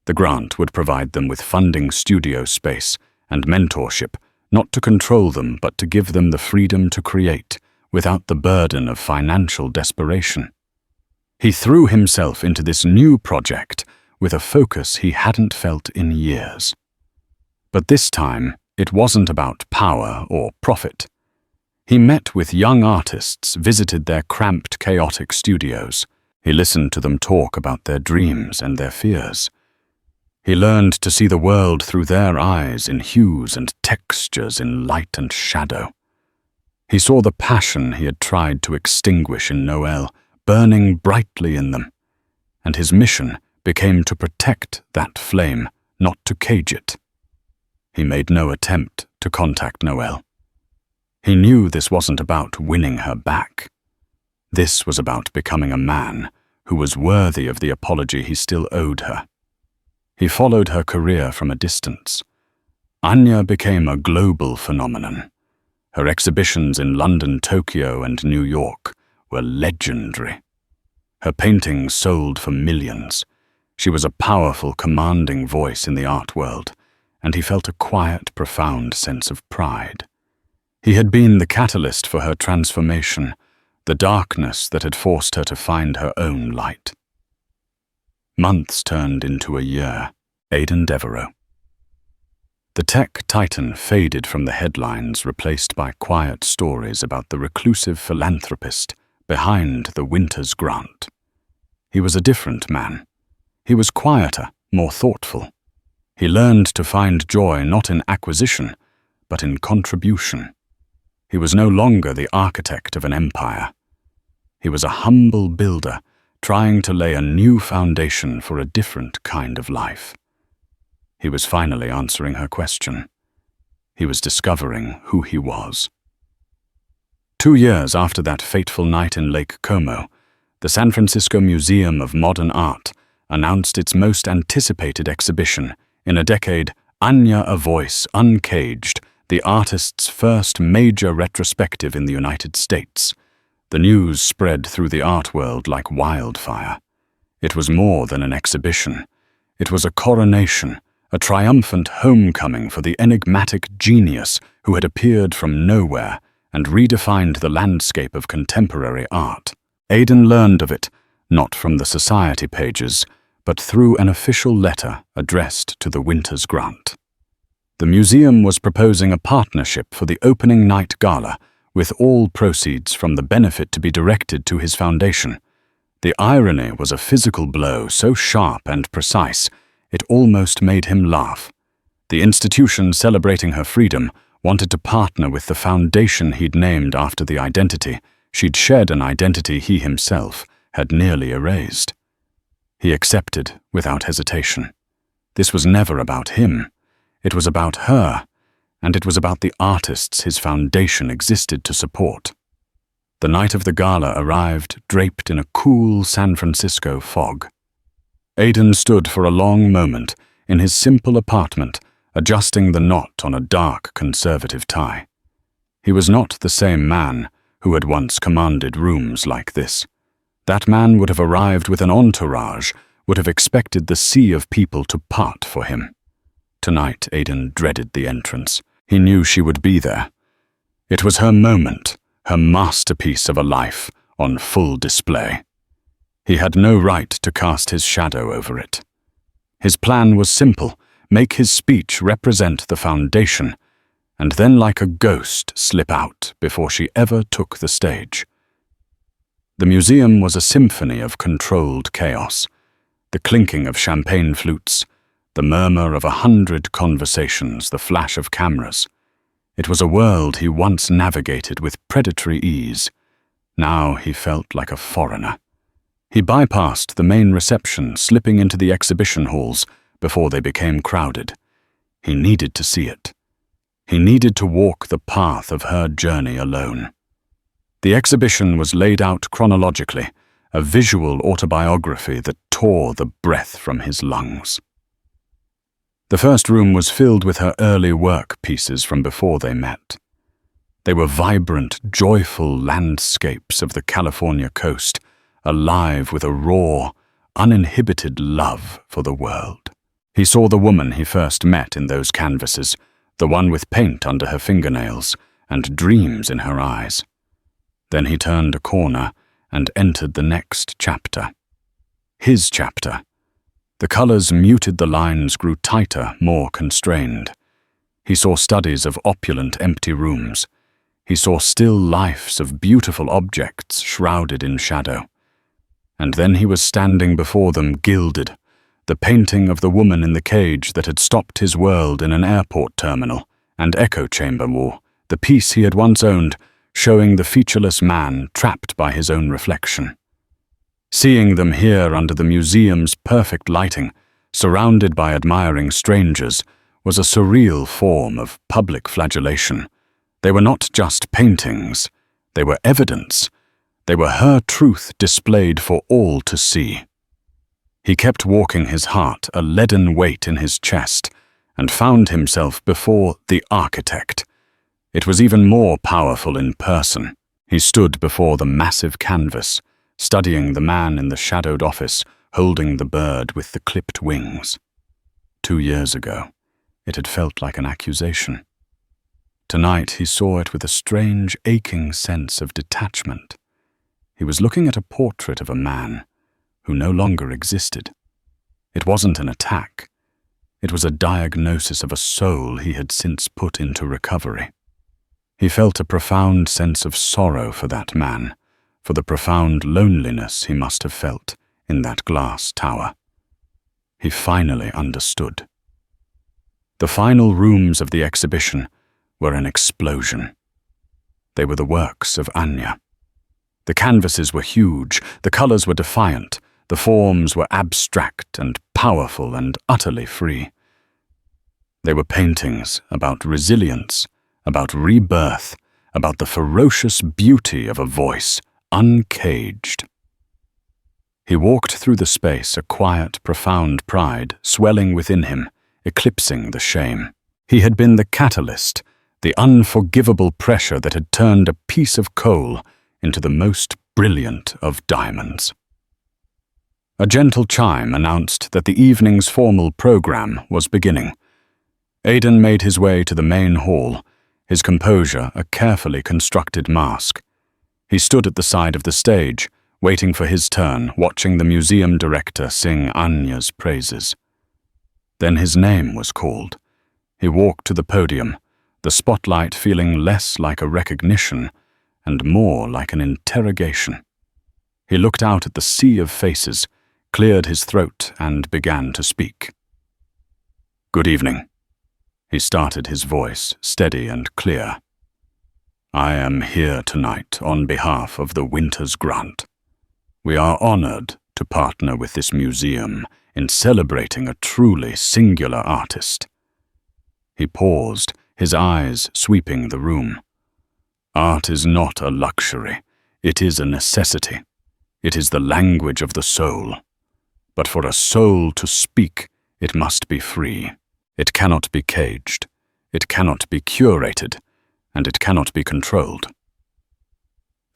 The grant would provide them with funding, studio space, and mentorship, not to control them, but to give them the freedom to create, without the burden of financial desperation. He threw himself into this new project with a focus he hadn't felt in years. But this time, it wasn't about power or profit. He met with young artists, visited their cramped, chaotic studios. He listened to them talk about their dreams and their fears. He learned to see the world through their eyes, in hues and textures, in light and shadow. He saw the passion he had tried to extinguish in Noelle, burning brightly in them, and his mission became to protect that flame, not to cage it. He made no attempt to contact Noelle. He knew this wasn't about winning her back. This was about becoming a man who was worthy of the apology he still owed her. He followed her career from a distance. Anya became a global phenomenon. Her exhibitions in London, Tokyo, and New York were legendary. Her paintings sold for millions. She was a powerful, commanding voice in the art world, and he felt a quiet, profound sense of pride. He had been the catalyst for her transformation, the darkness that had forced her to find her own light. Months turned into a year. Aidan Devereaux. The tech titan faded from the headlines, replaced by quiet stories about the reclusive philanthropist behind the winter's grant. He was a different man. He was quieter, more thoughtful. He learned to find joy not in acquisition, but in contribution. He was no longer the architect of an empire. He was a humble builder, trying to lay a new foundation for a different kind of life. He was finally answering her question. He was discovering who he was. 2 years after that fateful night in Lake Como, the San Francisco Museum of Modern Art announced its most anticipated exhibition in a decade, Anya, a Voice Uncaged, the artist's first major retrospective in the United States. The news spread through the art world like wildfire. It was more than an exhibition. It was a coronation, a triumphant homecoming for the enigmatic genius who had appeared from nowhere and redefined the landscape of contemporary art. Aidan learned of it, not from the society pages, but through an official letter addressed to the Winter's Grant. The museum was proposing a partnership for the opening night gala, with all proceeds from the benefit to be directed to his foundation. The irony was a physical blow so sharp and precise, it almost made him laugh. The institution celebrating her freedom wanted to partner with the foundation he'd named after the identity. She'd shed an identity he himself had nearly erased. He accepted without hesitation. This was never about him. It was about her, and it was about the artists his foundation existed to support. The night of the gala arrived draped in a cool San Francisco fog. Aidan stood for a long moment in his simple apartment, adjusting the knot on a dark conservative tie. He was not the same man who had once commanded rooms like this. That man would have arrived with an entourage, would have expected the sea of people to part for him. Tonight, Aidan dreaded the entrance. He knew she would be there. It was her moment, her masterpiece of a life, on full display. He had no right to cast his shadow over it. His plan was simple: make his speech represent the foundation, and then like a ghost slip out before she ever took the stage. The museum was a symphony of controlled chaos, the clinking of champagne flutes, the murmur of 100 conversations, the flash of cameras. It was a world he once navigated with predatory ease. Now he felt like a foreigner. He bypassed the main reception, slipping into the exhibition halls before they became crowded. He needed to see it. He needed to walk the path of her journey alone. The exhibition was laid out chronologically, a visual autobiography that tore the breath from his lungs. The first room was filled with her early work pieces from before they met. They were vibrant, joyful landscapes of the California coast, alive with a raw, uninhibited love for the world. He saw the woman he first met in those canvases, the one with paint under her fingernails and dreams in her eyes. Then he turned a corner and entered the next chapter. His chapter. The colors muted, the lines grew tighter, more constrained. He saw studies of opulent empty rooms. He saw still lifes of beautiful objects shrouded in shadow. And then he was standing before them, gilded, the painting of the woman in the cage that had stopped his world in an airport terminal, and echo chamber wall, the piece he had once owned, showing the featureless man trapped by his own reflection. Seeing them here under the museum's perfect lighting, surrounded by admiring strangers, was a surreal form of public flagellation. They were not just paintings, they were evidence. They were her truth displayed for all to see. He kept walking, his heart a leaden weight in his chest, and found himself before the architect. It was even more powerful in person. He stood before the massive canvas, studying the man in the shadowed office, holding the bird with the clipped wings. 2 years ago, it had felt like an accusation. Tonight he saw it with a strange, aching sense of detachment. He was looking at a portrait of a man who no longer existed. It wasn't an attack. It was a diagnosis of a soul he had since put into recovery. He felt a profound sense of sorrow for that man, for the profound loneliness he must have felt in that glass tower. He finally understood. The final rooms of the exhibition were an explosion. They were the works of Anya. The canvases were huge, the colors were defiant, the forms were abstract and powerful and utterly free. They were paintings about resilience, about rebirth, about the ferocious beauty of a voice, uncaged. He walked through the space, a quiet, profound pride swelling within him, eclipsing the shame. He had been the catalyst, the unforgivable pressure that had turned a piece of coal into the most brilliant of diamonds. A gentle chime announced that the evening's formal program was beginning. Aidan made his way to the main hall, his composure a carefully constructed mask. He stood at the side of the stage, waiting for his turn, watching the museum director sing Anya's praises. Then his name was called. He walked to the podium, the spotlight feeling less like a recognition and more like an interrogation. He looked out at the sea of faces, cleared his throat, and began to speak. "Good evening." He started, his voice steady and clear. "I am here tonight on behalf of the Winter's Grant. We are honored to partner with this museum in celebrating a truly singular artist." He paused, his eyes sweeping the room. "Art is not a luxury, it is a necessity. It is the language of the soul. But for a soul to speak, it must be free. It cannot be caged, it cannot be curated, and it cannot be controlled.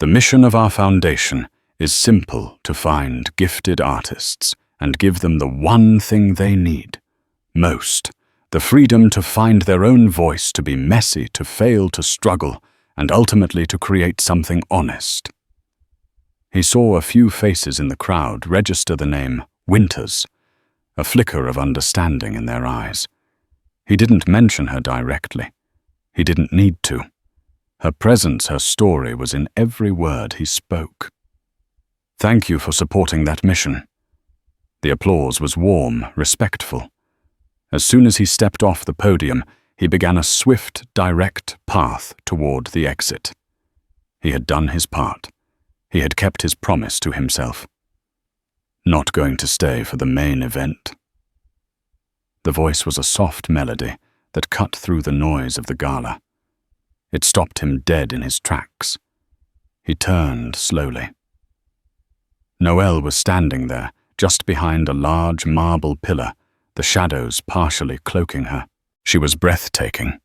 The mission of our foundation is simple: to find gifted artists and give them the one thing they need most, the freedom to find their own voice, to be messy, to fail, to struggle, and ultimately to create something honest." He saw a few faces in the crowd register the name Winters, a flicker of understanding in their eyes. He didn't mention her directly. He didn't need to. Her presence, her story, was in every word he spoke. "Thank you for supporting that mission." The applause was warm, respectful. As soon as he stepped off the podium, he began a swift, direct path toward the exit. He had done his part. He had kept his promise to himself. Not going to stay for the main event. The voice was a soft melody that cut through the noise of the gala. It stopped him dead in his tracks. He turned slowly. Noelle was standing there, just behind a large marble pillar, the shadows partially cloaking her. She was breathtaking.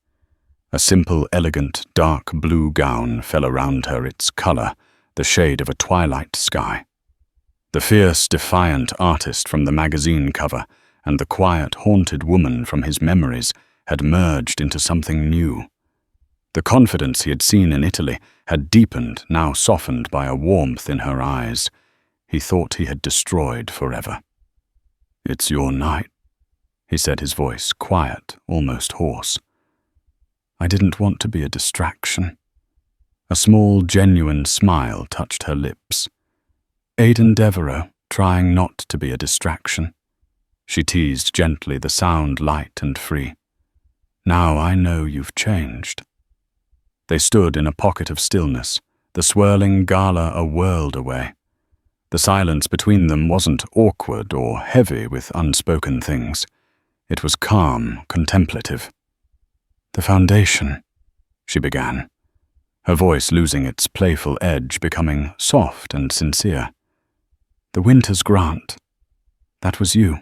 A simple, elegant, dark blue gown fell around her, its color the shade of a twilight sky. The fierce, defiant artist from the magazine cover and the quiet, haunted woman from his memories had merged into something new. The confidence he had seen in Italy had deepened, now softened by a warmth in her eyes he thought he had destroyed forever. "It's your night," he said, his voice quiet, almost hoarse. "I didn't want to be a distraction." A small, genuine smile touched her lips. "Aidan Devereaux, trying not to be a distraction." She teased gently, the sound light and free. "Now I know you've changed." They stood in a pocket of stillness, the swirling gala a world away. The silence between them wasn't awkward or heavy with unspoken things. It was calm, contemplative. "The foundation," she began, her voice losing its playful edge, becoming soft and sincere. "The Winter's Grant. That was you."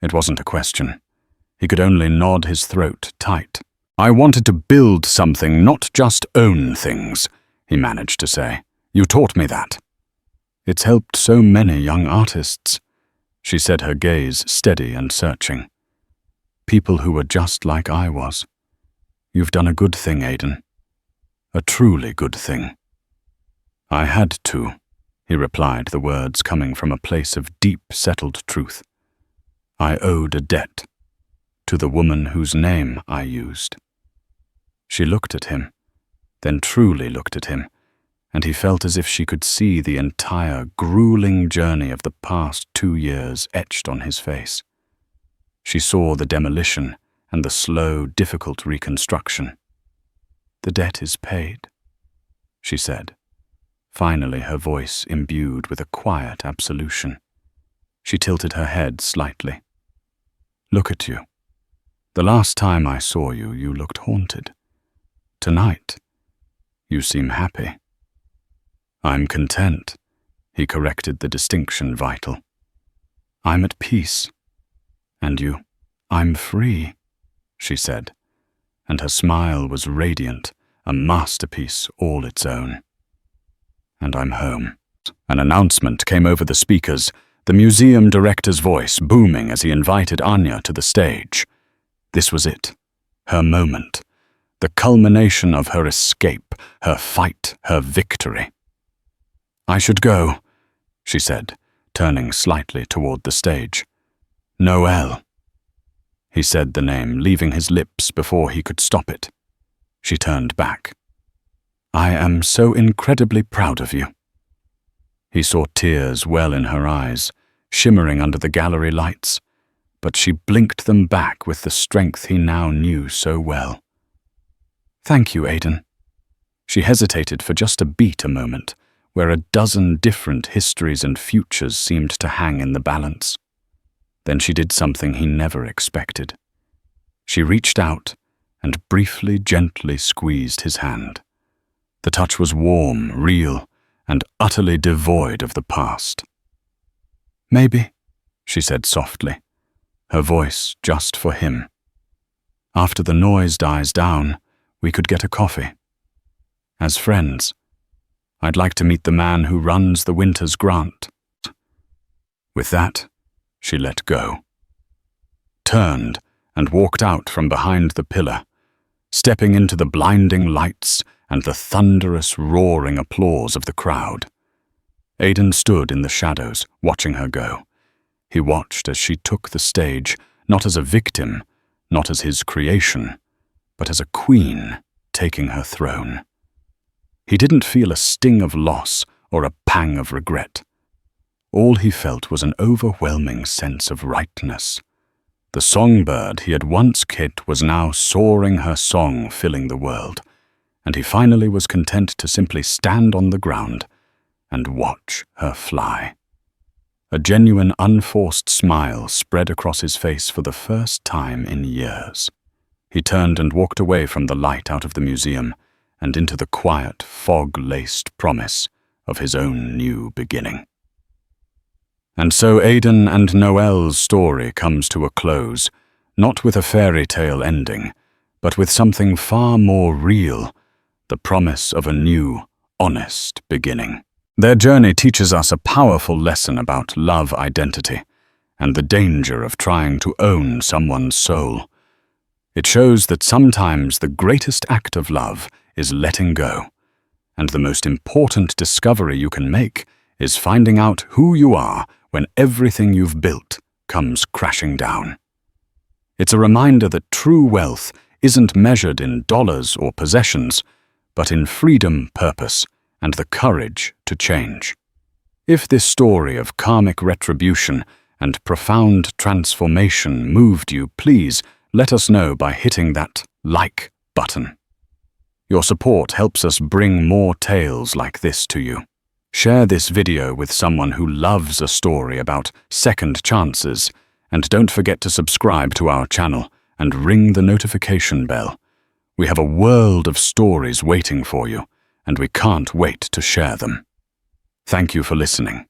It wasn't a question. He could only nod his throat tight. "I wanted to build something, not just own things," he managed to say. "You taught me that." "It's helped so many young artists," she said, her gaze steady and searching. "People who were just like I was. You've done a good thing, Aidan. A truly good thing." "I had to," he replied, the words coming from a place of deep, settled truth. "I owed a debt." to the woman whose name I used." She looked at him, then truly looked at him, and he felt as if she could see the entire grueling journey of the past 2 years etched on his face. She saw the demolition and the slow, difficult reconstruction. "The debt is paid," she said, finally her voice imbued with a quiet absolution. She tilted her head slightly. "Look at you. The last time I saw you, you looked haunted. Tonight, you seem happy." "I'm content," he corrected the distinction vital. "I'm at peace. And you?" "I'm free," she said, and her smile was radiant, a masterpiece all its own. "And I'm home." An announcement came over the speakers, the museum director's voice booming as he invited Anya to the stage. This was it, her moment, the culmination of her escape, her fight, her victory. "I should go," she said, turning slightly toward the stage. "Noelle." He said the name, leaving his lips before he could stop it. She turned back. "I am so incredibly proud of you." He saw tears well in her eyes, shimmering under the gallery lights, but she blinked them back with the strength he now knew so well. "Thank you, Aidan." She hesitated for just a beat a moment, where a dozen different histories and futures seemed to hang in the balance. Then she did something he never expected. She reached out and briefly, gently squeezed his hand. The touch was warm, real, and utterly devoid of the past. "Maybe," she said softly, her voice just for him. "After the noise dies down, we could get a coffee. As friends. I'd like to meet the man who runs the Winter's Grant." With that, she let go, turned, and walked out from behind the pillar, stepping into the blinding lights and the thunderous, roaring applause of the crowd. Aidan stood in the shadows, watching her go. He watched as she took the stage, not as a victim, not as his creation, but as a queen taking her throne. He didn't feel a sting of loss or a pang of regret. All he felt was an overwhelming sense of rightness. The songbird he had once kicked was now soaring her song, filling the world, and he finally was content to simply stand on the ground and watch her fly. A genuine, unforced smile spread across his face for the first time in years. He turned and walked away from the light out of the museum and into the quiet, fog-laced promise of his own new beginning. And so Aidan and Noelle's story comes to a close, not with a fairy tale ending, but with something far more real, the promise of a new, honest beginning. Their journey teaches us a powerful lesson about love identity and the danger of trying to own someone's soul. It shows that sometimes the greatest act of love is letting go, and the most important discovery you can make is finding out who you are when everything you've built comes crashing down. It's a reminder that true wealth isn't measured in dollars or possessions, but in freedom, purpose, and the courage to change. If this story of karmic retribution and profound transformation moved you, please let us know by hitting that like button. Your support helps us bring more tales like this to you. Share this video with someone who loves a story about second chances, and don't forget to subscribe to our channel and ring the notification bell. We have a world of stories waiting for you, and we can't wait to share them. Thank you for listening.